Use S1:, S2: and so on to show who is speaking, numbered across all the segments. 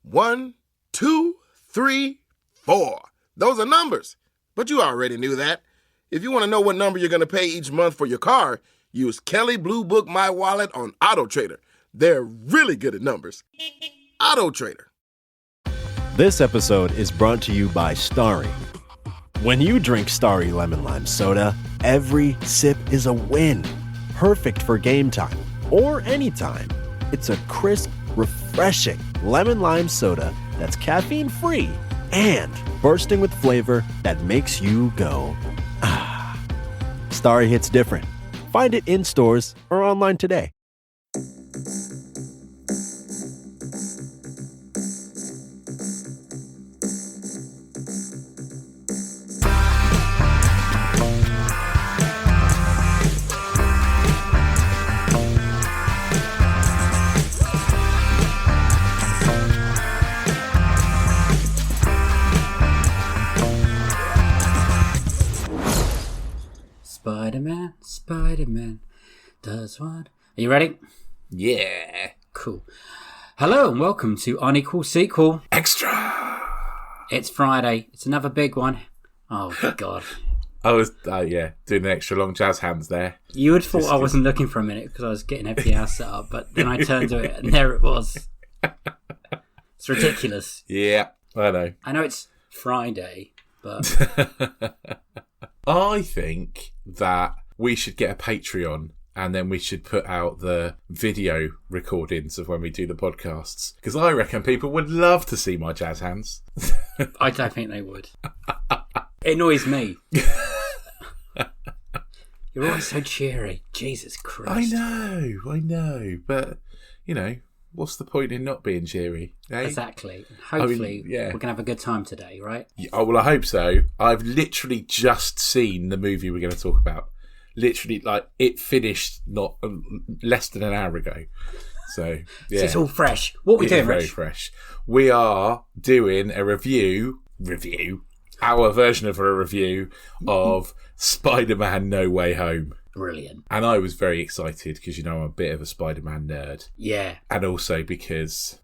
S1: 1, 2, 3, 4. Those are numbers, but you already knew that. If you want to know what number you're going to pay each month for your car, use Kelley Blue Book My Wallet on AutoTrader. They're really good at numbers. AutoTrader.
S2: This episode is brought to you by Starry. When you drink Starry Lemon Lime Soda, every sip is a win. Perfect for game time or anytime. It's a crisp, refreshing lemon lime soda that's caffeine-free and bursting with flavor that makes you go, ah. Starry hits different. Find it in stores or online today.
S3: Spider-Man does what? Are you ready?
S1: Yeah.
S3: Cool. Hello and welcome to Unequal Sequel.
S1: Extra.
S3: It's Friday. It's another big one. Oh, God.
S4: I was, doing an extra long jazz hands there.
S3: You would have thought I wasn't looking for a minute because I was getting everything else set up, but then I turned to it and there it was. It's ridiculous.
S4: Yeah, I know.
S3: I know it's Friday, but...
S4: I think that we should get a Patreon and then we should put out the video recordings of when we do the podcasts. Because I reckon people would love to see my jazz hands.
S3: I don't think they would. It annoys me. You're always so cheery. Jesus Christ.
S4: I know. But, you know, what's the point in not being cheery? Eh?
S3: Exactly. Hopefully,
S4: yeah.
S3: we're going to have a good time today, right?
S4: Oh, well, I hope so. I've literally just seen the movie we're going to talk about. Literally, like, it finished not less than an hour ago. So, yeah.
S3: So it's all fresh. What are we doing,
S4: very
S3: Rich?
S4: fresh. We are doing a review, our version of a review of Spider-Man No Way Home.
S3: Brilliant.
S4: And I was very excited because, you know, I'm a bit of a Spider-Man nerd.
S3: Yeah.
S4: And also because,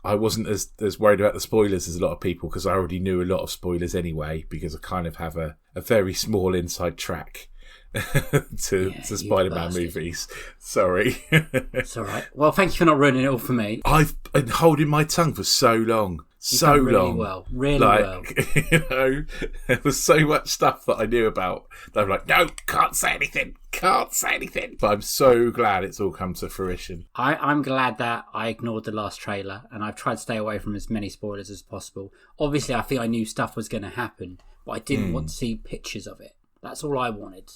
S4: I wasn't as worried about the spoilers as a lot of people because I already knew a lot of spoilers anyway because I kind of have a very small inside track to Spider-Man movies. Sorry.
S3: It's all right. Well, thank you for not ruining it all for me.
S4: I've been holding my tongue for so long.
S3: You've done really well. Really well.
S4: You know, there was so much stuff that I knew about that I'm like, no, can't say anything. But I'm so glad it's all come to fruition.
S3: I'm glad that I ignored the last trailer and I've tried to stay away from as many spoilers as possible. Obviously, I think I knew stuff was going to happen, but I didn't want to see pictures of it. That's all I wanted.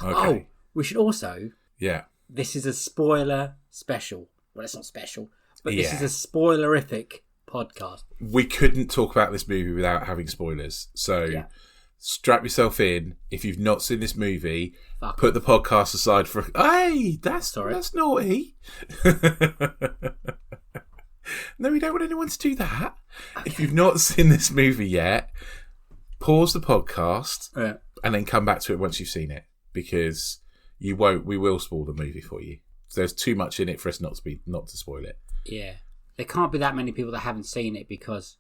S4: Okay.
S3: Oh, we should also...
S4: Yeah.
S3: This is a spoiler special. Well, it's not special, but this
S4: Yeah.
S3: is a spoilerific podcast.
S4: We couldn't talk about this movie without having spoilers. So strap yourself in. If you've not seen this movie, put the podcast aside for... Hey, that's naughty. No, we don't want anyone to do that. Okay. If you've not seen this movie yet, pause the podcast and then come back to it once you've seen it. Because we will spoil the movie for you. So there's too much in it for us not to spoil it.
S3: Yeah. There can't be that many people that haven't seen it because...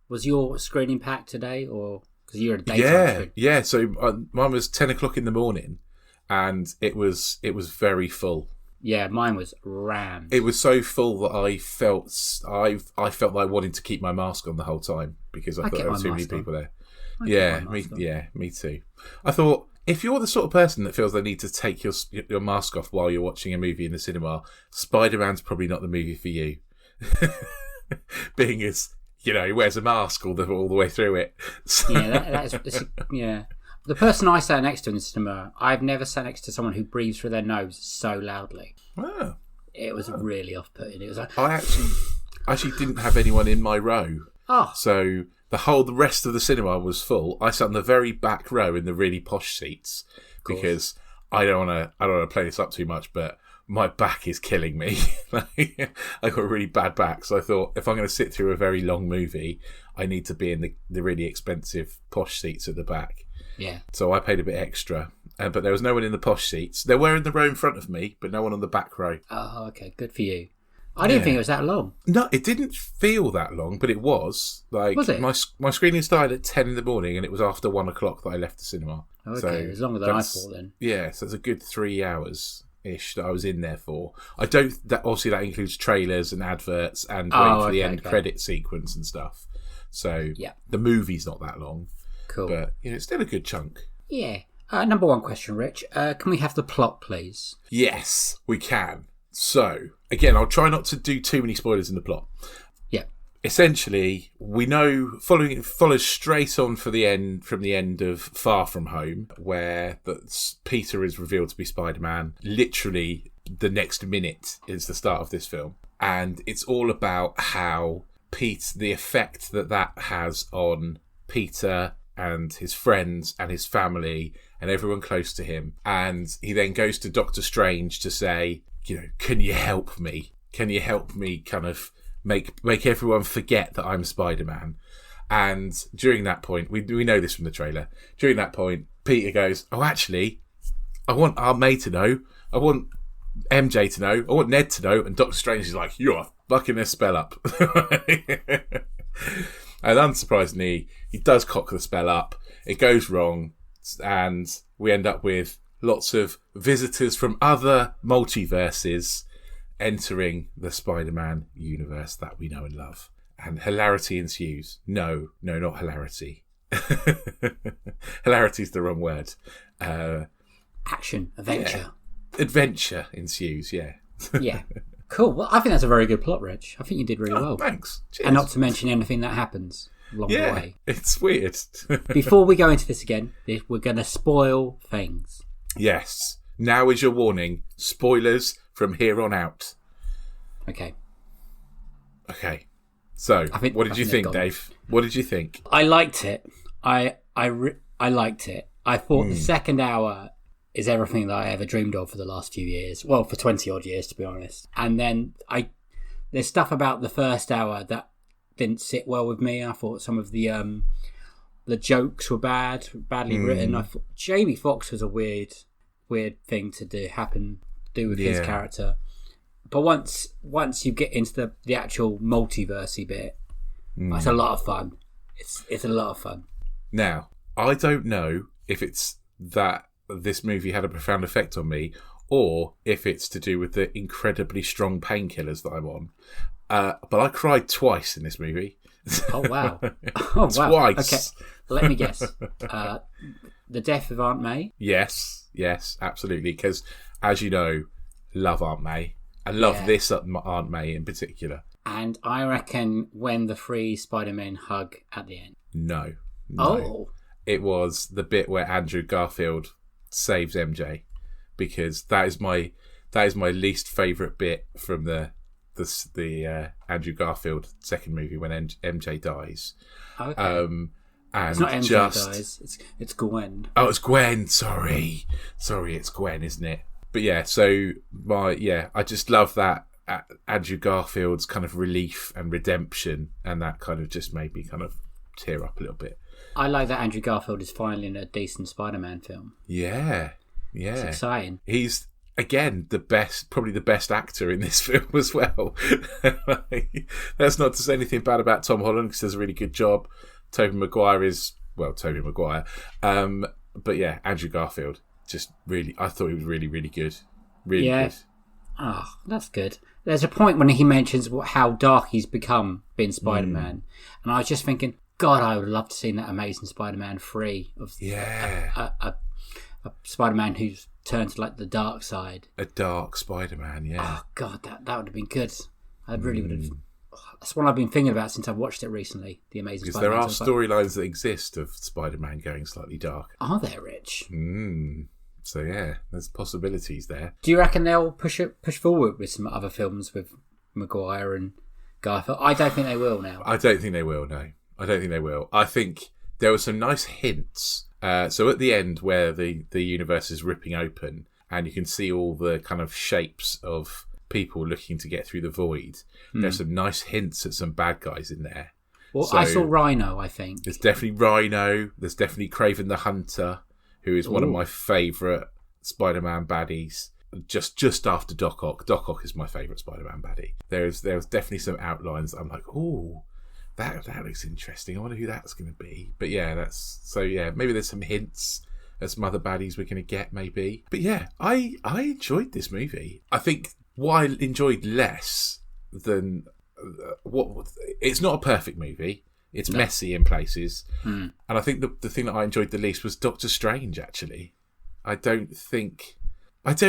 S3: Was your screening packed today or... Because you're a daytime screen. Yeah.
S4: So mine was 10 o'clock in the morning and it was very full.
S3: Yeah, mine was rammed.
S4: It was so full that I felt like I wanted to keep my mask on the whole time because I thought there were too many people there. Me too. I thought, if you're the sort of person that feels they need to take your mask off while you're watching a movie in the cinema, Spider-Man's probably not the movie for you. Being as, you know, he wears a mask all the way through it. So.
S3: Yeah, yeah. The person I sat next to in the cinema, I've never sat next to someone who breathes through their nose so loudly.
S4: Oh.
S3: It was really off-putting. It was like...
S4: I actually didn't have anyone in my row.
S3: Oh.
S4: So the rest of the cinema was full. I sat in the very back row in the really posh seats because I don't want to play this up too much, but my back is killing me. I got a really bad back, so I thought if I'm going to sit through a very long movie, I need to be in the really expensive posh seats at the back.
S3: Yeah.
S4: So I paid a bit extra, but there was no one in the posh seats. There were in the row in front of me, but no one on the back row.
S3: Oh, okay. Good for you. I didn't think it was that long.
S4: No, it didn't feel that long, but it was.
S3: Was it?
S4: My screening started at 10 in the morning, and it was after 1 o'clock that I left the cinema.
S3: Okay,
S4: so
S3: it was longer than I thought then.
S4: Yeah, so it's a good 3 hours-ish that I was in there for. Obviously that includes trailers and adverts and waiting for the end credit sequence and stuff. So the movie's not that long.
S3: Cool.
S4: But it's still a good chunk.
S3: Yeah. Number one question, Rich. Can we have the plot, please?
S4: Yes, we can. So, again, I'll try not to do too many spoilers in the plot.
S3: Yeah.
S4: Essentially, we know it follows straight on from the end of Far From Home, where Peter is revealed to be Spider-Man. Literally, the next minute is the start of this film, and it's all about how the effect that has on Peter and his friends and his family and everyone close to him. And he then goes to Doctor Strange to say, can you help me? Can you help me kind of make everyone forget that I'm Spider-Man? And during that point, we know this from the trailer, during that point, Peter goes, oh, actually, I want Aunt May to know, I want MJ to know, I want Ned to know, and Doctor Strange is like, you're fucking this spell up. And unsurprisingly, he does cock the spell up, it goes wrong, and we end up with lots of visitors from other multiverses entering the Spider-Man universe that we know and love. And hilarity ensues. No, not hilarity. Hilarity is the wrong word.
S3: Action, adventure.
S4: Yeah. Adventure ensues, yeah.
S3: Yeah. Cool. Well, I think that's a very good plot, Rich. I think you did really well.
S4: Thanks. Cheers.
S3: And not to mention anything that happens along the way.
S4: It's weird.
S3: Before we go into this again, we're going to spoil things.
S4: Yes. Now is your warning. Spoilers from here on out.
S3: Okay.
S4: So, what did you think, Dave? What did you think?
S3: I liked it. I liked it. I thought the second hour is everything that I ever dreamed of for the last few years. Well, for 20 odd years, to be honest. And then there's stuff about the first hour that didn't sit well with me. I thought some of the jokes were badly written. I thought Jamie Foxx was a weird thing to do with his character. But once you get into the actual multiversey bit, it's a lot of fun. It's a lot of fun.
S4: Now, I don't know if it's that this movie had a profound effect on me, or if it's to do with the incredibly strong painkillers that I'm on. But I cried twice in this movie.
S3: Oh, wow. Oh, wow.
S4: Twice.
S3: Okay, let me guess. The death of Aunt May?
S4: Yes, absolutely. Because, as you know, love Aunt May. I love this Aunt May in particular.
S3: And I reckon when the three Spider-Men hug at the end.
S4: No.
S3: Oh.
S4: It was the bit where Andrew Garfield saves MJ, because that is my least favourite bit from the Andrew Garfield second movie when MJ dies.
S3: Okay.
S4: And
S3: it's not MJ dies. It's Gwen.
S4: Oh, it's Gwen. Sorry, it's Gwen, isn't it? But yeah, so I just love that Andrew Garfield's kind of relief and redemption, and that kind of just made me kind of tear up a little bit.
S3: I like that Andrew Garfield is finally in a decent Spider-Man film.
S4: Yeah.
S3: It's exciting.
S4: He's, again, probably the best actor in this film as well. That's not to say anything bad about Tom Holland, because he does a really good job. Tobey Maguire. But yeah, Andrew Garfield, just really, I thought he was really, really good. Really good.
S3: Oh, that's good. There's a point when he mentions how dark he's become being Spider-Man. And I was just thinking, God, I would love to see that Amazing Spider-Man 3 of a Spider-Man who's turned to like the dark side.
S4: A dark Spider-Man, yeah.
S3: Oh God, that would have been good. I really would have. That's what I've been thinking about since I've watched it recently. The Amazing Spider-Man.
S4: Because there are storylines that exist of Spider-Man going slightly dark.
S3: Are there, Rich?
S4: So yeah, there's possibilities there.
S3: Do you reckon they'll push forward with some other films with Maguire and Garfield? I don't think they will now.
S4: I don't think they will. No. I don't think they will. I think there were some nice hints. So at the end, where the universe is ripping open, and you can see all the kind of shapes of people looking to get through the void, there's some nice hints at some bad guys in there.
S3: Well, so I saw Rhino, I think.
S4: There's definitely Rhino. There's definitely Kraven the Hunter, who is one of my favourite Spider-Man baddies. just after Doc Ock. Doc Ock is my favourite Spider-Man baddie. There's definitely some outlines. I'm like, oh, that looks interesting. I wonder who that's going to be. But yeah, maybe there's some hints at some other baddies we're going to get, maybe. But yeah, I enjoyed this movie. I think what I enjoyed less than it's not a perfect movie. It's messy in places. And I think the thing that I enjoyed the least was Doctor Strange, actually. I don't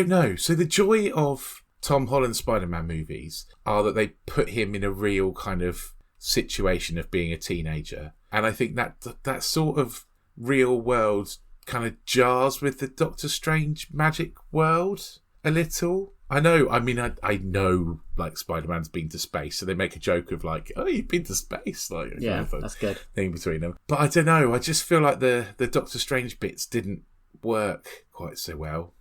S4: know. So the joy of Tom Holland Spider-Man movies are that they put him in a real kind of situation of being a teenager. And I think that sort of real world kind of jars with the Doctor Strange magic world a little. I know, like, Spider-Man's been to space, so they make a joke of, like, oh, you've been to space. Like,
S3: yeah, that's good.
S4: Thing between them. But I don't know, I just feel like the Doctor Strange bits didn't work quite so well.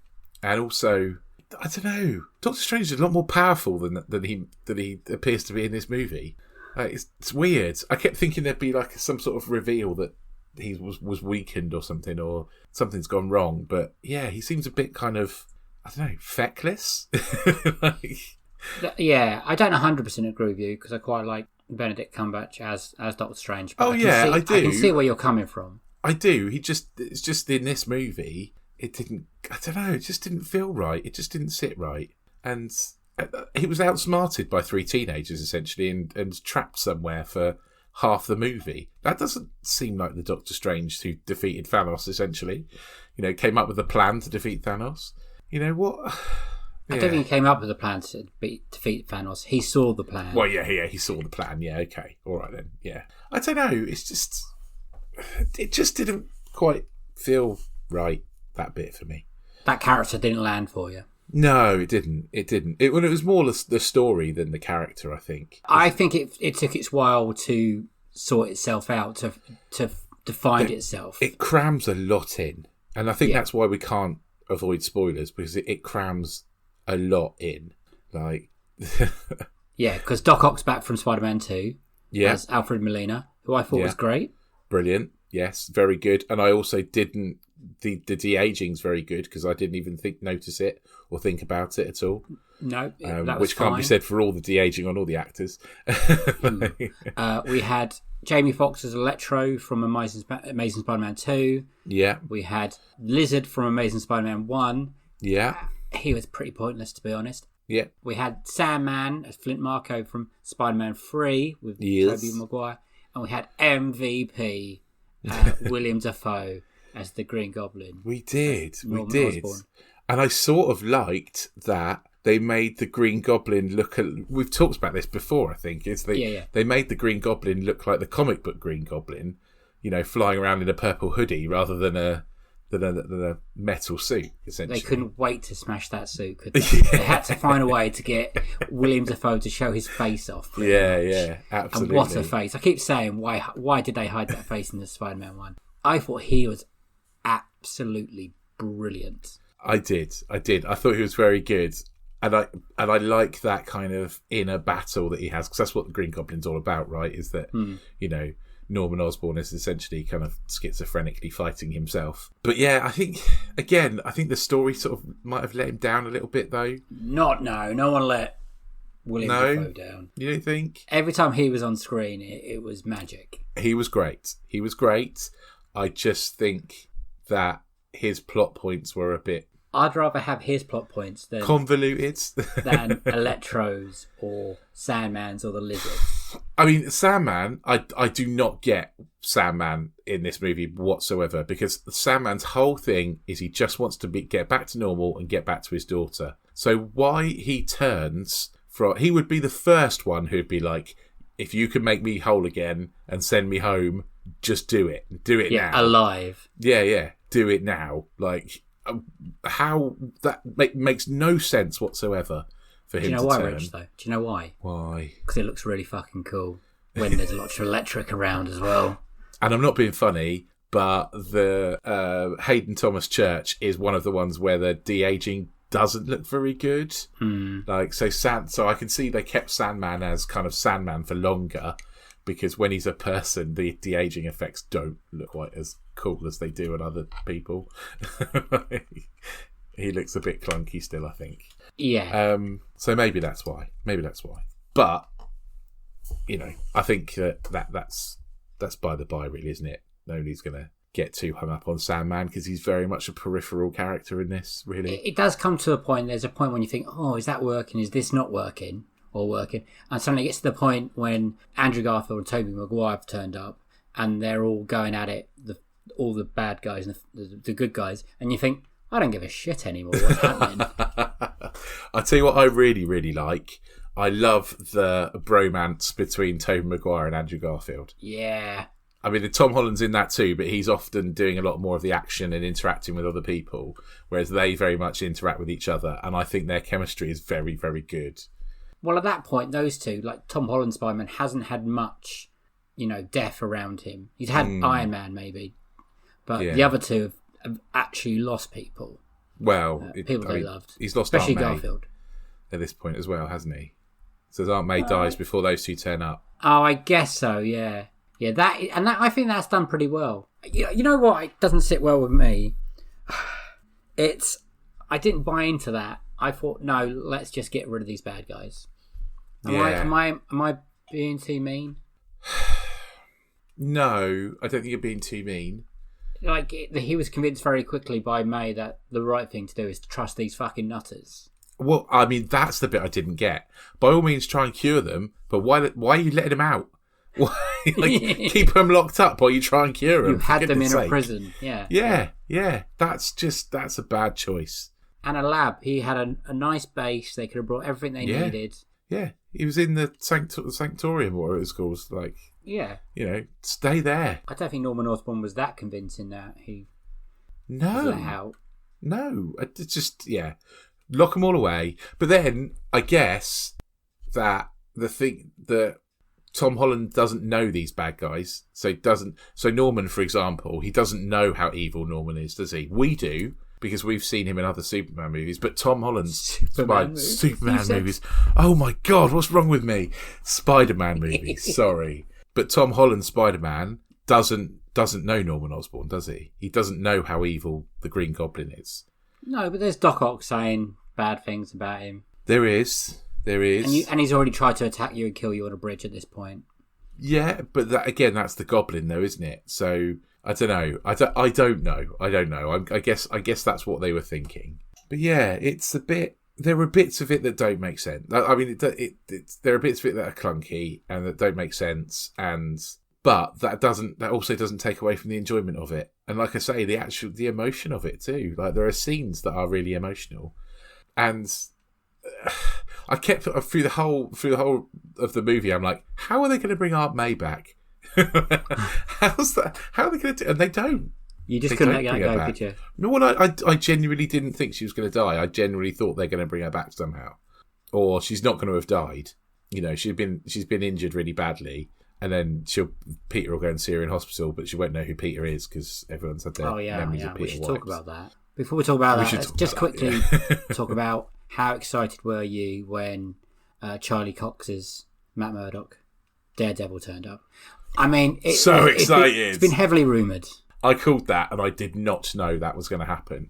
S4: And also, I don't know, Doctor Strange is a lot more powerful than he appears to be in this movie. It's weird. I kept thinking there'd be, like, some sort of reveal that he was weakened or something, or something's gone wrong. But yeah, he seems a bit kind of, I don't know, feckless.
S3: Yeah, I don't 100% agree with you, because I quite like Benedict Cumberbatch as Doctor Strange.
S4: But I do.
S3: I can see where you're coming from.
S4: I do. It's just in this movie, it didn't, I don't know, it just didn't feel right. It just didn't sit right. And he was outsmarted by 3 teenagers, essentially, and trapped somewhere for half the movie. That doesn't seem like the Doctor Strange who defeated Thanos, essentially. Came up with a plan to defeat Thanos. You know what? Yeah.
S3: I don't think he came up with a plan to defeat Thanos. He saw the plan.
S4: Well, yeah, he saw the plan. Yeah, okay. All right then. Yeah. I don't know. It just didn't quite feel right, that bit for me.
S3: That character didn't land for you.
S4: No, it didn't. It was more the story than the character, I think.
S3: I think it took its while to sort itself out, to find itself.
S4: It crams a lot in. And I think that's why we can't avoid spoilers, because it crams a lot in. Like,
S3: yeah, because Doc Ock's back from Spider-Man 2 as Alfred Molina, who I thought was great.
S4: Brilliant. Yes, very good. And I also didn't... The de-aging's very good, because I didn't even notice it or think about it at all.
S3: No, that was
S4: which can't be said for all the de-aging on all the actors.
S3: We had Jamie Foxx as Electro from Amazing Spider-Man 2.
S4: Yeah.
S3: We had Lizard from Amazing Spider-Man 1.
S4: Yeah.
S3: He was pretty pointless, to be honest.
S4: Yeah.
S3: We had Sandman as Flint Marko from Spider-Man 3 with Tobey Maguire. And we had MVP William Dafoe as the Green Goblin.
S4: We did. Osborn. And I sort of liked that they made the Green Goblin look... We've talked about this before, I think. They made the Green Goblin look like the comic book Green Goblin, flying around in a purple hoodie rather than a metal suit, essentially.
S3: They couldn't wait to smash that suit, could they? They had to find a way to get William Dafoe to show his face off.
S4: Yeah, absolutely.
S3: And what a face. I keep saying, why did they hide that face in the Spider-Man one? I thought he was absolutely brilliant.
S4: I did. I thought he was very good. And I like that kind of inner battle that he has, because that's what the Green Goblin's all about, right? Is that, Norman Osborn is essentially kind of schizophrenically fighting himself. But yeah, I think the story sort of might have let him down a little bit, though.
S3: No one let William Dafoe down.
S4: You don't think?
S3: Every time he was on screen, it was magic.
S4: He was great. I just think that his plot points were a bit...
S3: I'd rather have his plot points than...
S4: convoluted.
S3: than Electro's or Sandman's or the Lizard.
S4: I mean, Sandman, I do not get Sandman in this movie whatsoever, because Sandman's whole thing is he just wants to get back to normal and get back to his daughter. So why he turns from... He would be the first one who'd be like, if you can make me whole again and send me home, just do it. Do it now.
S3: Alive.
S4: Yeah. Do it now. Like, how... That makes no sense whatsoever. For him
S3: Do you know
S4: to
S3: why,
S4: turn.
S3: Rich, though? Do you know why?
S4: Why?
S3: Because it looks really fucking cool when there's lots of electric around as well.
S4: And I'm not being funny, but the Hayden Thomas Church is one of the ones where the de-aging doesn't look very good. Like, so I can see they kept Sandman as kind of Sandman for longer, because when he's a person, the de-aging effects don't look quite as cool as they do on other people. He looks a bit clunky still, I think.
S3: Yeah.
S4: So maybe that's why. But I think that's by the by, really, isn't it? Nobody's gonna get too hung up on Sandman because he's very much a peripheral character in this, really.
S3: It does come to a point. There's a point when you think, oh, is that working? Is this not working? Or working? And suddenly it gets to the point when Andrew Garfield and Tobey Maguire have turned up and they're all going at it, all the bad guys and the good guys, and you think, I don't give a shit anymore. What's happening?
S4: I'll tell you what I really, really like. I love the bromance between Tobey Maguire and Andrew Garfield.
S3: Yeah.
S4: I mean, Tom Holland's in that too, but he's often doing a lot more of the action and interacting with other people, whereas they very much interact with each other, and I think their chemistry is very, very good.
S3: Well, at that point, those two, like Tom Holland's Spider-Man, hasn't had much, death around him. He's had Iron Man, maybe, but the other two have actually lost people.
S4: Well,
S3: people they loved.
S4: He's lost
S3: especially
S4: Aunt May
S3: Garfield
S4: at this point as well, hasn't he? So Aunt May dies before those two turn up.
S3: Oh, I guess so. Yeah. That I think that's done pretty well. You know what? It doesn't sit well with me. I didn't buy into that. I thought, no, let's just get rid of these bad guys. Am I being too mean?
S4: No, I don't think you're being too mean.
S3: Like, he was convinced very quickly by May that the right thing to do is to trust these fucking nutters.
S4: Well, I mean, that's the bit I didn't get. By all means, try and cure them, but why are you letting them out? Why, keep them locked up while you try and cure them?
S3: You had them in a prison.
S4: Yeah. That's a bad choice.
S3: And a lab. He had a nice base. They could have brought everything they needed.
S4: Yeah, he was in the Sanctorium, or what it was called. Like, stay there.
S3: I don't think Norman Osborn was that convincing that he was let out.
S4: No, it's just, lock them all away. But then, I guess that the thing that Tom Holland doesn't know these bad guys. So Norman, for example, he doesn't know how evil Norman is, does he? We do, because we've seen him in other Superman movies. But Tom Holland's Superman movies. Oh my God, what's wrong with me? Spider-Man movies, sorry. But Tom Holland's Spider-Man doesn't know Norman Osborn, does he? He doesn't know how evil the Green Goblin is.
S3: No, but there's Doc Ock saying bad things about him.
S4: There is.
S3: And he's already tried to attack you and kill you on a bridge at this point.
S4: Yeah, but that's the Goblin, though, isn't it? So I don't know. I don't know. I guess that's what they were thinking. But yeah, it's a bit. There are bits of it that don't make sense. I mean, there are bits of it that are clunky and that don't make sense. But that also doesn't take away from the enjoyment of it. And like I say, the emotion of it too. Like, there are scenes that are really emotional, and I kept through the whole of the movie. I'm like, how are they going to bring Aunt May back? How's that? How are they going to do? And they don't.
S3: You just couldn't let that go, could you?
S4: No, well, I genuinely didn't think she was going to die. I genuinely thought they're going to bring her back somehow, or she's not going to have died. She's been injured really badly, and then Peter will go and see her in hospital, but she won't know who Peter is because everyone's had their memories of Peter.
S3: We should talk about that. Before we talk about that, let's just quickly talk about how excited were you when Charlie Cox's Matt Murdock Daredevil turned up. I mean,
S4: excited.
S3: It's been heavily rumoured.
S4: I called that, and I did not know that was going to happen.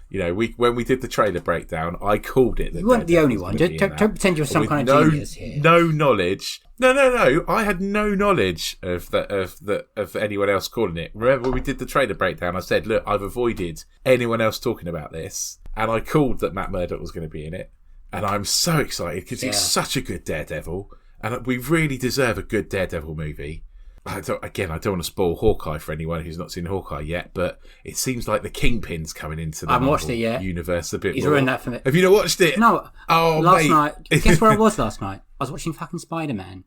S4: When we did the trailer breakdown, I called it.
S3: You weren't the only one. Don't pretend you're some kind of genius here.
S4: No knowledge. No. I had no knowledge of anyone else calling it. Remember when we did the trailer breakdown? I said, look, I've avoided anyone else talking about this, and I called that Matt Murdock was going to be in it, and I'm so excited because he's such a good Daredevil, and we really deserve a good Daredevil movie. I don't want to spoil Hawkeye for anyone who's not seen Hawkeye yet, but it seems like the Kingpin's coming into the Marvel universe a bit more.
S3: He's ruined that for me.
S4: Have you not watched it?
S3: No.
S4: Oh,
S3: last night. Guess where I was last night? I was watching fucking Spider-Man.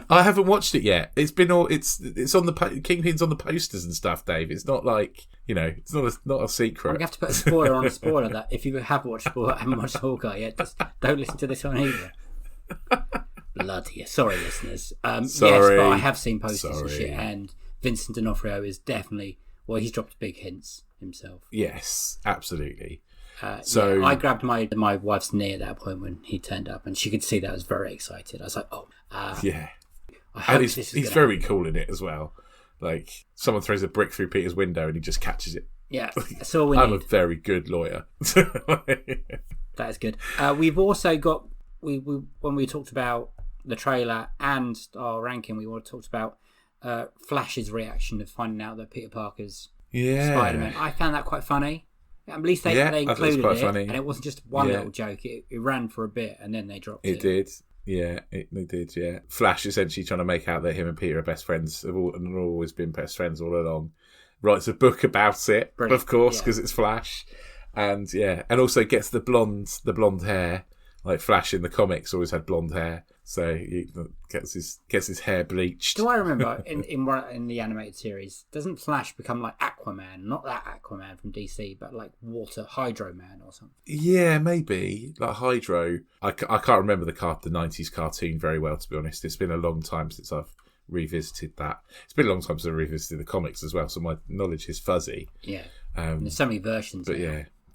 S4: I haven't watched it yet. It's been it's on the Kingpin's on the posters and stuff, Dave. It's not like, it's not a secret.
S3: We have to put a spoiler on a spoiler that if you haven't watched Hawkeye yet, just don't listen to this one either. Bloody sorry, listeners.
S4: Sorry.
S3: Yes, but I have seen posters and shit, and Vincent D'Onofrio is definitely he's dropped big hints himself.
S4: Yes, absolutely.
S3: I grabbed my wife's knee at that point when he turned up, and she could see that I was very excited. I was like,
S4: and he's very cool in it as well. Like, someone throws a brick through Peter's window and he just catches it
S3: Yeah, that's all we
S4: I'm
S3: need.
S4: a very good lawyer.
S3: That is good. We've also got we when we talked about the trailer and our ranking, we talked about Flash's reaction of finding out that Peter Parker's Spider-Man. I found that quite funny. At least they included it,
S4: funny.
S3: And it wasn't just one little joke. It ran for a bit, and then they dropped it.
S4: It did. Yeah, they did, yeah. Flash essentially trying to make out that him and Peter are best friends, have always been best friends all along. Writes a book about it, of course, because it's Flash. And also gets the blonde hair. Like Flash in the comics always had blonde hair, so he gets his hair bleached.
S3: Do I remember in the animated series, doesn't Flash become like Aquaman? Not that Aquaman from DC, but like Water Hydro Man or something.
S4: Yeah, maybe like Hydro. I can't remember the 90s cartoon very well, to be honest. It's been a long time since I've revisited that. It's been a long time since I revisited the comics as well, so my knowledge is fuzzy.
S3: Yeah, there's so many versions.
S4: But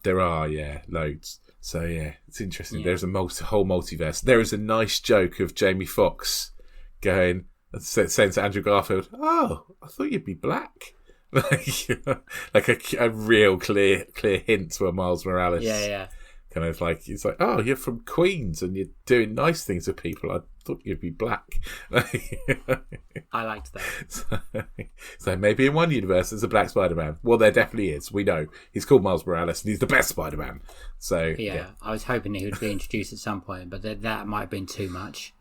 S4: there are loads. So it's interesting. Yeah. There's a whole multiverse. There is a nice joke of Jamie Foxx saying to Andrew Garfield, "Oh, I thought you'd be black." like a real clear hint to a Miles Morales.
S3: Yeah.
S4: Kind of like, it's like, "Oh, you're from Queens and you're doing nice things to people. I thought you'd be black."
S3: I liked that.
S4: So maybe in one universe there's a black Spider-Man. Well, there definitely is. We know. He's called Miles Morales and he's the best Spider-Man. So
S3: yeah. I was hoping he would be introduced at some point, but that might have been too much.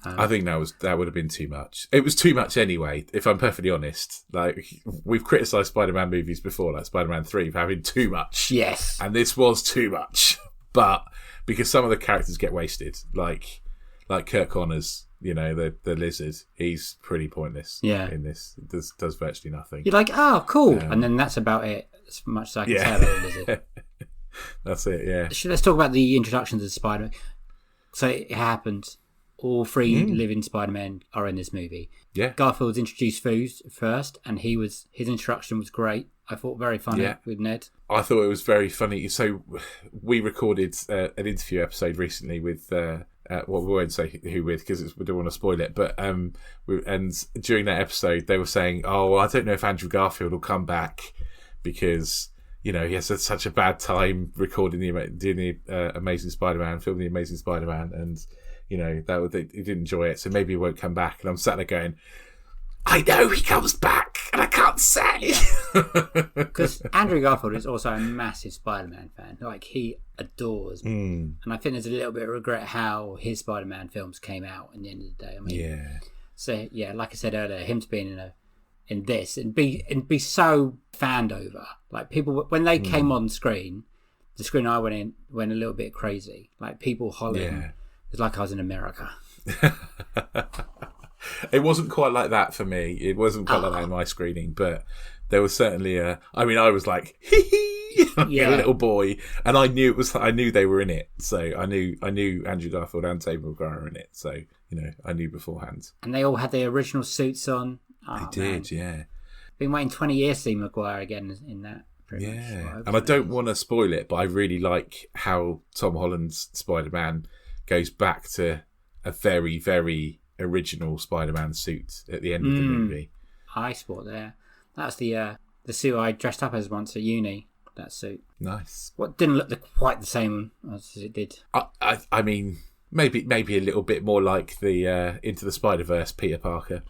S4: I think that would have been too much. It was too much anyway, if I'm perfectly honest. Like, we've criticised Spider-Man movies before, like Spider-Man 3, for having too much.
S3: Yes.
S4: And this was too much. But because some of the characters get wasted, like Kurt Connors, the lizard, he's pretty pointless in this. It does virtually nothing.
S3: You're like, oh, cool. And then that's about it. As much as I can say about the lizard.
S4: That's it, yeah.
S3: Let's talk about the introductions of Spider-Man. So it happened. All three living Spider-Men are in this movie. Yeah. Garfield's introduced first, and his introduction was great. I thought very funny with Ned.
S4: I thought it was very funny. So we recorded an interview episode recently with, we won't say who with because we don't want to spoil it, but and during that episode they were saying, "Oh, well, I don't know if Andrew Garfield will come back because he has such a bad time recording the Amazing Spider-Man, filming the Amazing Spider-Man, and he didn't enjoy it, so maybe he won't come back." And I'm sat there going, I know he comes back, and I can't say.
S3: Because Andrew Garfield is also a massive Spider-Man fan. Like, he adores me. And I think there's a little bit of regret how his Spider-Man films came out at the end of the day. I mean, so, like I said earlier, him to be in this and be so fanned over. Like, people, when they came on screen, the screen I went a little bit crazy. Like, people hollering. Yeah. It was like I was in America.
S4: It wasn't quite like that for me. It wasn't quite like that in my screening, but there was certainly I was like, hee hee, like a little boy, and I knew they were in it. So I knew Andrew Garfield and Tobey Maguire were in it. So I knew beforehand.
S3: And they all had their original suits on.
S4: They did, yeah.
S3: Been waiting 20 years to see Maguire again in that.
S4: Yeah, and I don't want to spoil it, but I really like how Tom Holland's Spider-Man goes back to a very, very original Spider-Man suit at the end of the movie.
S3: I sport there. That's the suit I dressed up as once at uni. That suit.
S4: Nice.
S3: What didn't look quite the same as it did.
S4: I mean, maybe a little bit more like the Into the Spider-Verse Peter Parker.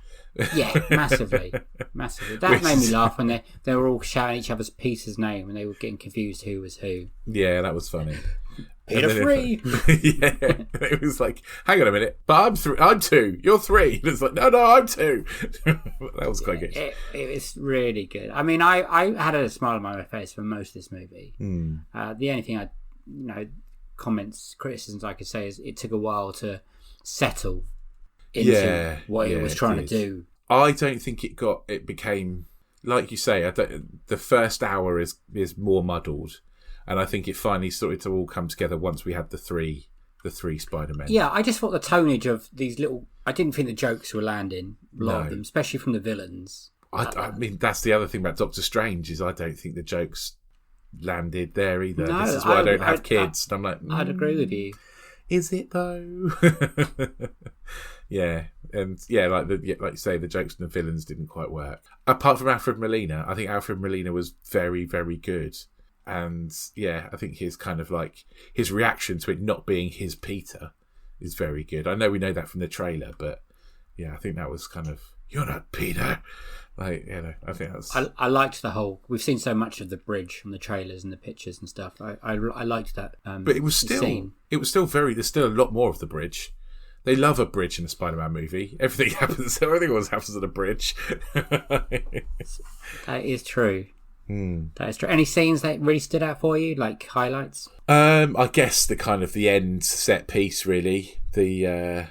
S3: Yeah, massively. That made me laugh when they were all shouting each other's Peter's name and they were getting confused who was who.
S4: Yeah, that was funny.
S3: Peter free.
S4: Yeah, it was like, hang on a minute, but I'm two, you're three. And it's like, no, I'm two. That was quite good.
S3: It was really good. I mean, I had a smile on my face for most of this movie. The only thing criticisms I could say is it took a while to settle into what it was trying to do.
S4: I don't think it became, like you say, the first hour is more muddled. And I think it finally started to all come together once we had the three Spider-Men.
S3: Yeah, I just thought the tonnage of these little... I didn't think the jokes were landing, a lot of them, especially from the villains.
S4: I mean, that's the other thing about Doctor Strange is I don't think the jokes landed there either. No, this is why I don't have kids. I'm like...
S3: I'd agree with you.
S4: Is it though? Yeah, and like you say, the jokes and the villains didn't quite work. Apart from Alfred Molina, I think Alfred Molina was very, very good. And yeah, I think his kind of like his reaction to it not being his Peter is very good. I know we know that from the trailer, but yeah, I think that was kind of, you're not Peter. Like, I think that's.
S3: I liked the whole. We've seen so much of the bridge from the trailers and the pictures and stuff. I liked that.
S4: But it was still
S3: scene.
S4: There's still a lot more of the bridge. They love a bridge in a Spider-Man movie. Everything always happens at a bridge.
S3: That is true. That is true. Any scenes that really stood out for you, like highlights?
S4: I guess the kind of the end set piece, really. The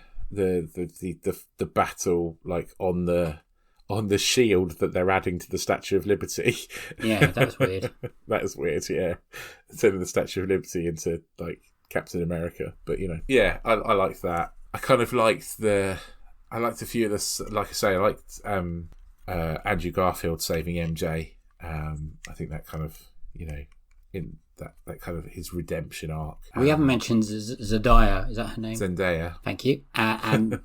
S4: battle, like on the shield that they're adding to the Statue of Liberty.
S3: Yeah, that was weird.
S4: That was weird. Yeah, turning the Statue of Liberty into like Captain America. But yeah, I liked that. I kind of liked a few of the, like I say, I liked Andrew Garfield saving MJ. I think that kind of, in that kind of his redemption arc.
S3: We haven't mentioned Zendaya. Is that her name?
S4: Zendaya.
S3: Thank you. And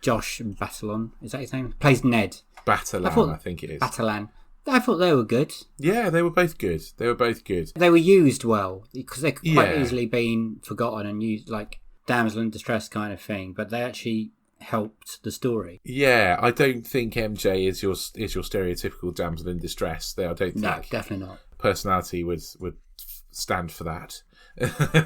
S3: Josh Batalon. Is that his name? Plays Ned.
S4: Batalon, I think it is.
S3: Batalon. I thought they were good.
S4: Yeah, they were both good. They
S3: were used well because they could quite easily been forgotten and used like damsel in distress kind of thing, but they actually helped the story.
S4: Yeah, I don't think MJ is your stereotypical damsel in distress. I don't think.
S3: No, definitely not.
S4: Personality would stand for that,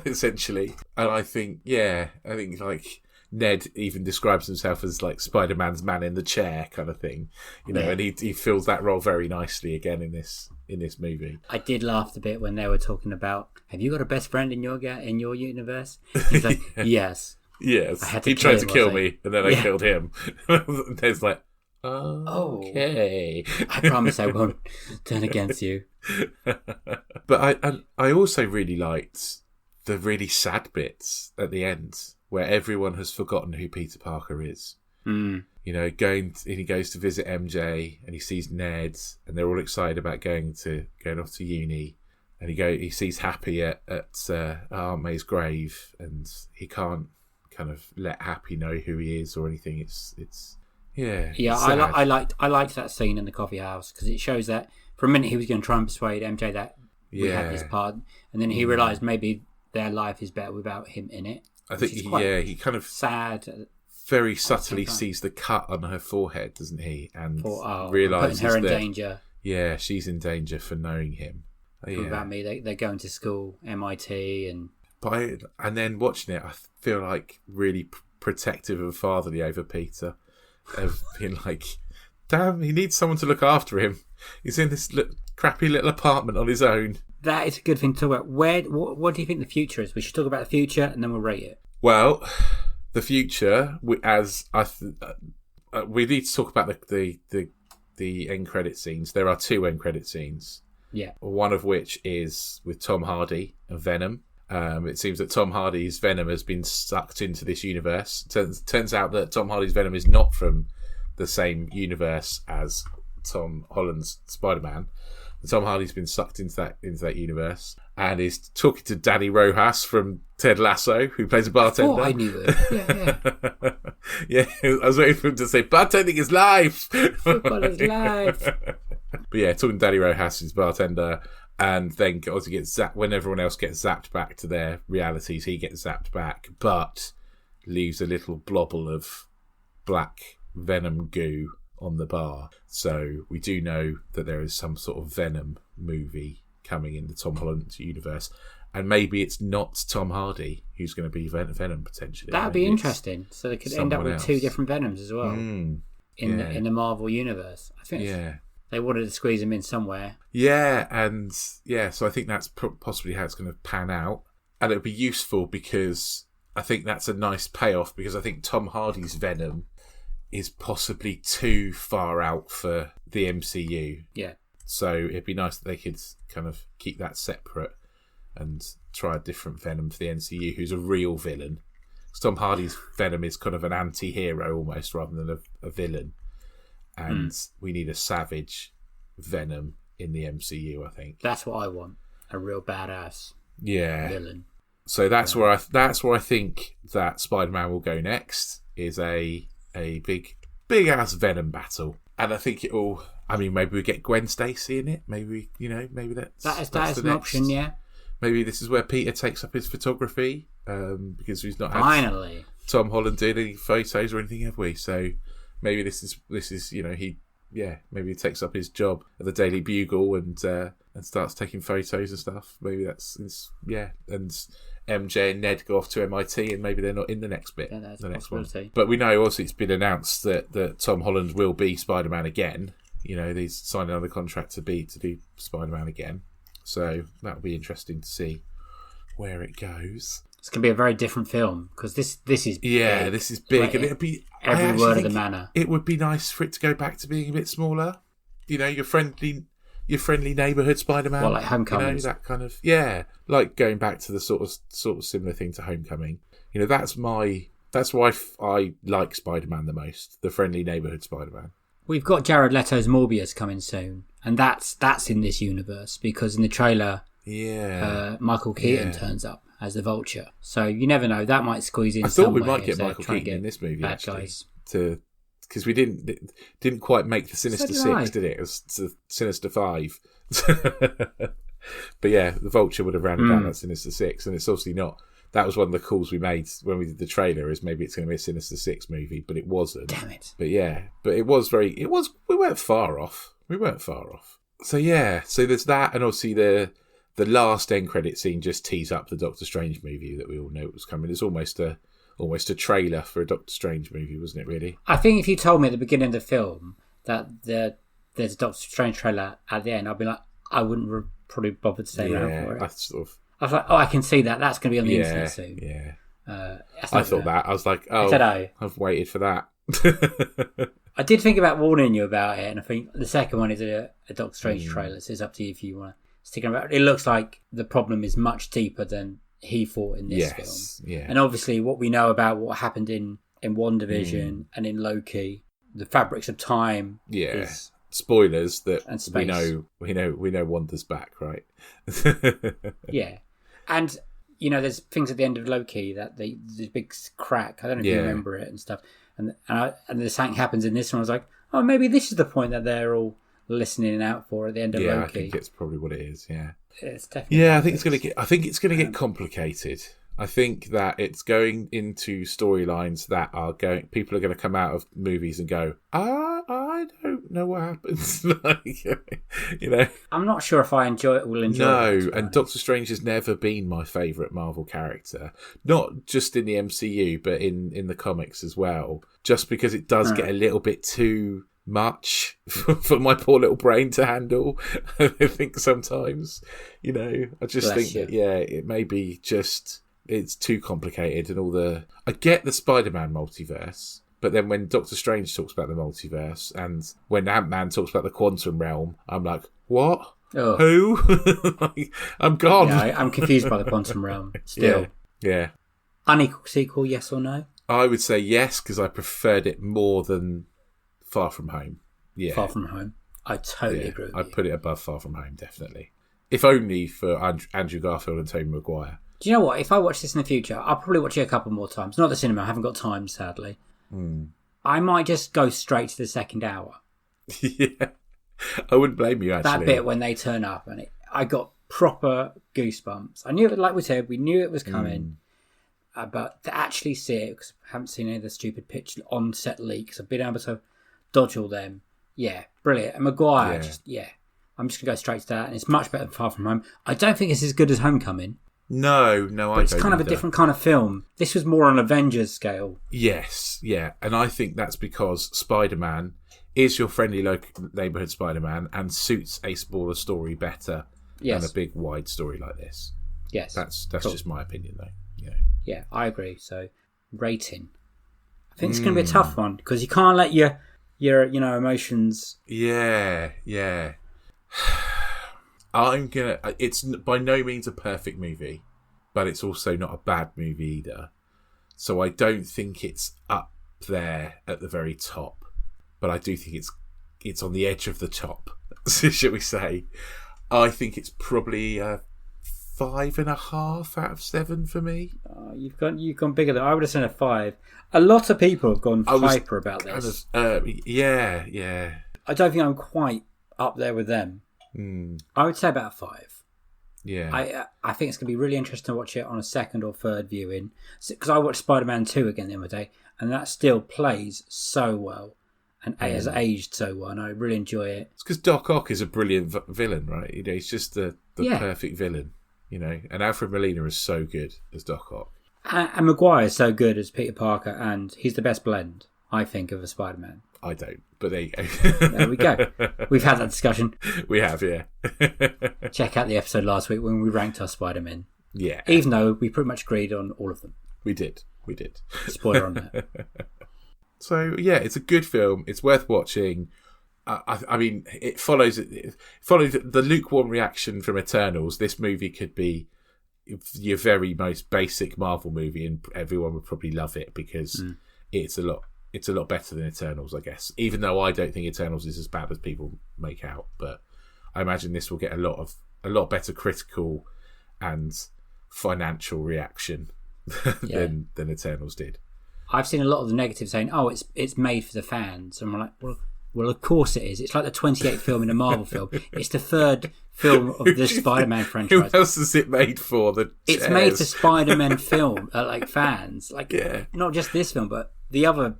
S4: essentially. And I think like Ned even describes himself as like Spider-Man's man in the chair kind of thing, and he fills that role very nicely again in this movie.
S3: I did laugh a bit when they were talking about, have you got a best friend in your universe? He's like, yes.
S4: Yes, he tried to kill me, and then I killed him. Ned's like, okay.
S3: I promise I won't turn against you.
S4: But I also really liked the really sad bits at the end, where everyone has forgotten who Peter Parker is. He goes to visit MJ, and he sees Ned, and they're all excited about going off to uni. And he sees Happy at Aunt May's grave, and he can't kind of let Happy know who he is or anything. It's
S3: I liked that scene in the coffee house because it shows that for a minute he was going to try and persuade MJ that we had this part, and then he realised maybe their life is better without him in it.
S4: I think he kind of
S3: sad.
S4: Very subtly sees the cut on her forehead, doesn't he? And realises
S3: putting her in danger.
S4: Yeah, she's in danger for knowing him.
S3: About me, they're going to school, MIT, and
S4: then watching it, I feel like really protective and fatherly over Peter, of being like, damn, he needs someone to look after him. He's in this crappy little apartment on his own.
S3: That is a good thing to talk about. What do you think the future is? We should talk about the future and then we'll rate it.
S4: Well, the future, we need to talk about the end credit scenes. There are 2 end credit scenes.
S3: Yeah.
S4: One of which is with Tom Hardy and Venom. It seems that Tom Hardy's Venom has been sucked into this universe. Turns out that Tom Hardy's Venom is not from the same universe as Tom Holland's Spider-Man. Tom Hardy's been sucked into that universe and is talking to Danny Rojas from Ted Lasso, who plays a bartender.
S3: I knew it. Yeah.
S4: Yeah, I was waiting for him to say, bartending is life!
S3: Football is life!
S4: But yeah, talking to Danny Rojas, who's bartender, and then also gets zapped when everyone else gets zapped back to their realities. He gets zapped back, but leaves a little blobble of black venom goo on the bar. So we do know that there is some sort of Venom movie coming in the Tom Holland universe, and maybe it's not Tom Hardy who's going to be Venom potentially.
S3: That'd be interesting. So they could end up with 2 different Venoms as well in the Marvel universe. I think they wanted to squeeze him in somewhere.
S4: Yeah, and so I think that's possibly how it's going to pan out, and it'll be useful because I think that's a nice payoff, because I think Tom Hardy's Venom is possibly too far out for the MCU.
S3: Yeah.
S4: So it'd be nice that they could kind of keep that separate and try a different Venom for the MCU, who's a real villain. Because Tom Hardy's Venom is kind of an anti-hero almost, rather than a villain. And we need a savage Venom in the MCU, I think.
S3: That's what I want. A real badass villain.
S4: So that's where I think that Spider-Man will go next, is a big ass Venom battle. And I think maybe we get Gwen Stacy in it. Maybe, maybe that's
S3: an option, yeah.
S4: Maybe this is where Peter takes up his photography, because we've not had
S3: finally
S4: Tom Holland did any photos or anything, have we? So maybe this is maybe he takes up his job at the Daily Bugle and starts taking photos and stuff. Maybe and MJ and Ned go off to MIT, and maybe they're not in the next bit.
S3: Yeah, that's
S4: the next
S3: one.
S4: But we know also it's been announced that Tom Holland will be Spider-Man again. He's signed another contract to do Spider-Man again. So that'll be interesting to see where it goes.
S3: It's going to be a very different film, because this is big.
S4: This is big, and it'll be
S3: every word of the manner.
S4: It would be nice for it to go back to being a bit smaller. Your friendly neighbourhood Spider-Man.
S3: Well, like Homecoming.
S4: That kind of like going back to the sort of similar thing to Homecoming. That's why I like Spider-Man the most. The friendly neighbourhood Spider-Man.
S3: We've got Jared Leto's Morbius coming soon, and that's in this universe, because in the trailer, Michael Keaton turns up as the Vulture. So you never know, that might squeeze in.
S4: I thought we might get Michael Keaton in this movie, actually, because we didn't quite make the Sinister Six, did it? It was the Sinister Five. But yeah, the Vulture would have rounded out that Sinister Six, and it's obviously not. That was one of the calls we made when we did the trailer, is maybe it's going to be a Sinister Six movie, but it wasn't.
S3: Damn it.
S4: But it was, we weren't far off. So so there's that, and obviously the last end credit scene just tees up the Doctor Strange movie that we all know was coming. It's almost a trailer for a Doctor Strange movie, wasn't it, really?
S3: I think if you told me at the beginning of the film that there's a Doctor Strange trailer at the end, I'd be like, I wouldn't probably bother to stay around for it. I was like, I can see that. That's going to be on the internet soon.
S4: Yeah. I thought that. I was like, I've waited for that.
S3: I did think about warning you about it, and I think the second one is a Doctor Strange trailer, so it's up to you if you want to stick around. It looks like the problem is much deeper than he thought in this film.
S4: Yeah.
S3: And obviously what we know about what happened in WandaVision and in Loki, the fabrics of time is...
S4: Spoilers that we know Wanda's back, right?
S3: Yeah. And there's things at the end of Loki that the big crack. I don't know if you remember it and stuff. And the something happens in this one. I was like, oh, maybe this is the point that they're all listening out for at the end of Loki.
S4: Yeah, I think it's probably what it is. Yeah,
S3: it's definitely.
S4: Yeah, I think it's going to get complicated. I think that it's going into storylines that are going. People are going to come out of movies and go, I don't know what happens.
S3: I'm not sure if I will enjoy it.
S4: No, and Doctor Strange has never been my favourite Marvel character. Not just in the MCU, but in the comics as well. Just because it does get a little bit too much for my poor little brain to handle. I think sometimes, I just think that, it may be just... It's too complicated, and I get the Spider-Man multiverse, but then when Doctor Strange talks about the multiverse, and when Ant-Man talks about the quantum realm, I'm like, what? Oh. Who? I'm gone.
S3: Yeah, I'm confused by the quantum realm still.
S4: Yeah.
S3: Unequal sequel, yes or no?
S4: I would say yes, because I preferred it more than Far From Home. Yeah.
S3: Far From Home. I totally agree with you.
S4: I'd put it above Far From Home, definitely. If only for Andrew Garfield and Tobey Maguire.
S3: Do you know what? If I watch this in the future, I'll probably watch it a couple more times. Not at the cinema. I haven't got time, sadly. I might just go straight to the second hour.
S4: Yeah. I wouldn't blame you, actually.
S3: That bit when they turn up, and I got proper goosebumps. I knew it, like we said, we knew it was coming. But to actually see it, because I haven't seen any of the stupid pitch on-set leaks, I've been able to dodge all them. Yeah, brilliant. And Maguire, I'm just going to go straight to that. And it's much better than Far From Home. I don't think it's as good as Homecoming.
S4: No,
S3: but it's kind of a different kind of film. This was more on Avengers scale.
S4: Yes, yeah. And I think that's because Spider-Man is your friendly local neighbourhood Spider-Man and suits a smaller story better than a big, wide story like this.
S3: Yes.
S4: That's just my opinion, though.
S3: Yeah, I agree. So, rating. I think it's going to be a tough one, because you can't let your emotions...
S4: Yeah. It's by no means a perfect movie, but it's also not a bad movie either. So I don't think it's up there at the very top, but I do think it's on the edge of the top, shall we say. I think it's probably a 5.5 out of 7 for me.
S3: You've gone bigger than I would have said. A 5. A lot of people have gone hyper about this.
S4: Yeah.
S3: I don't think I'm quite up there with them. I would say about a 5.
S4: Yeah.
S3: I think it's going to be really interesting to watch it on a second or third viewing, because I watched Spider-Man 2 again the other day, and that still plays so well and has aged so well, and I really enjoy it.
S4: It's because Doc Ock is a brilliant villain, right? You know, he's just the perfect villain, you know. And Alfred Molina is so good as Doc Ock.
S3: And Maguire is so good as Peter Parker, and he's the best blend, I think, of a Spider-Man.
S4: I don't, but there you go.
S3: There we go. We've had that discussion.
S4: We have, yeah.
S3: Check out the episode last week when we ranked our Spider-Men.
S4: Yeah.
S3: Even though we pretty much agreed on all of them.
S4: We did.
S3: Spoiler on that.
S4: So, yeah, it's a good film. It's worth watching. I mean, it follows the lukewarm reaction from Eternals. This movie could be your very most basic Marvel movie, and everyone would probably love it because it's a lot better than Eternals, I guess. Even though I don't think Eternals is as bad as people make out, but I imagine this will get a lot better critical and financial reaction than Eternals did.
S3: I've seen a lot of the negatives saying, "Oh, it's made for the fans," and I'm like, well, of course it is. It's like the 28th film in a Marvel film. It's the third film of the Spider-Man franchise.
S4: Who else is it made for?
S3: It's made for Spider-Man film, like fans, not just this film, but the other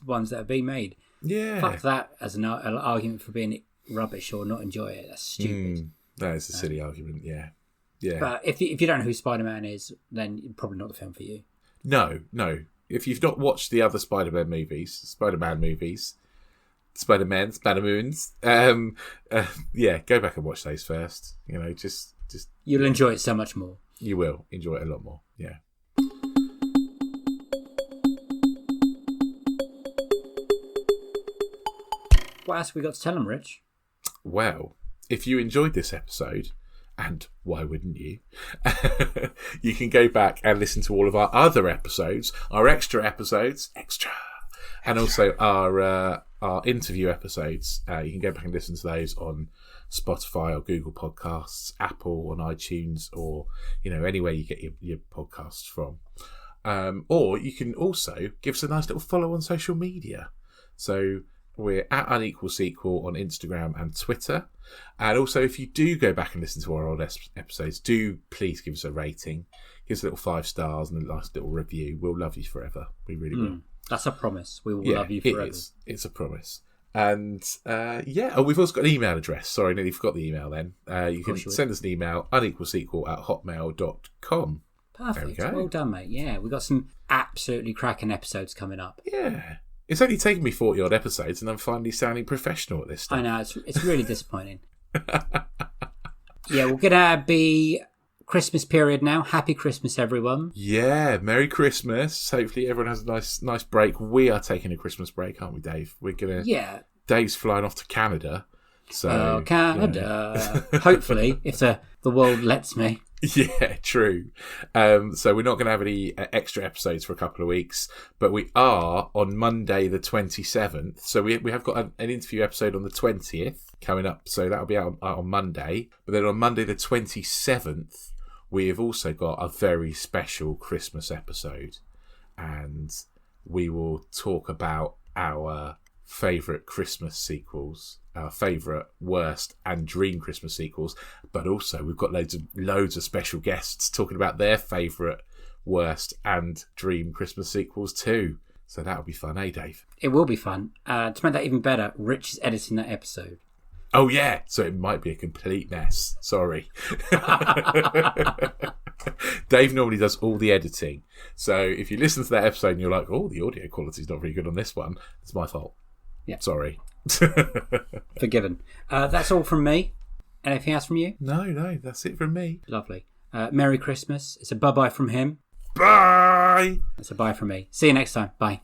S3: ones that have been made.
S4: Yeah,
S3: fuck that as an argument for being rubbish or not enjoy it. That's stupid.
S4: That is a silly argument. Yeah.
S3: But if you don't know who Spider-Man is, then probably not the film for you.
S4: No. If you've not watched the other Spider-Man movies, Spider-Moons, go back and watch those first. You know, just
S3: you'll enjoy it so much more.
S4: You will enjoy it a lot more. Yeah.
S3: What else have we got to tell them, Rich?
S4: Well, if you enjoyed this episode, and why wouldn't you? You can go back and listen to all of our other episodes, our extra episodes, and also our interview episodes. You can go back and listen to those on Spotify or Google Podcasts, Apple, on iTunes, or anywhere you get your podcasts from. Or you can also give us a nice little follow on social media. So we're at Unequal Sequel on Instagram and Twitter. And also, if you do go back and listen to our old episodes, do please give us a rating. Give us a little 5 stars and a nice little review. We'll love you forever. We really will.
S3: That's a promise. We will love you forever.
S4: It is. It's a promise. And we've also got an email address. Sorry, I nearly forgot the email then. You can send us an email, unequalsequel@hotmail.com.
S3: Perfect.
S4: There we go.
S3: Well done, mate. Yeah, we've got some absolutely cracking episodes coming up.
S4: Yeah. It's only taken me 40 odd episodes and I'm finally sounding professional at this stage.
S3: I know, it's really disappointing. Yeah, we're going to be Christmas period now. Happy Christmas, everyone.
S4: Yeah, Merry Christmas. Hopefully everyone has a nice break. We are taking a Christmas break, aren't we, Dave? We're going to...
S3: Yeah.
S4: Dave's flying off to Canada. So
S3: Canada. Yeah. Hopefully, if the world lets me.
S4: Yeah, true. So we're not going to have any extra episodes for a couple of weeks, but we are on Monday the 27th. So we have got an interview episode on the 20th coming up, so that'll be out on Monday. But then on Monday the 27th, we have also got a very special Christmas episode, and we will talk about our favourite Christmas sequels, our favourite, worst and dream Christmas sequels, but also we've got loads of special guests talking about their favourite, worst and dream Christmas sequels too. So that'll be fun, eh, Dave?
S3: It will be fun. To make that even better, Rich is editing that episode.
S4: Oh yeah, so it might be a complete mess. Sorry. Dave normally does all the editing. So if you listen to that episode and you're like, oh, the audio quality's not very good on this one, it's my fault.
S3: Yeah.
S4: Sorry.
S3: Forgiven. That's all from me. Anything else from you?
S4: No, that's it from me.
S3: Lovely. Merry Christmas. It's a bye-bye from him.
S4: Bye!
S3: It's a bye from me. See you next time. Bye.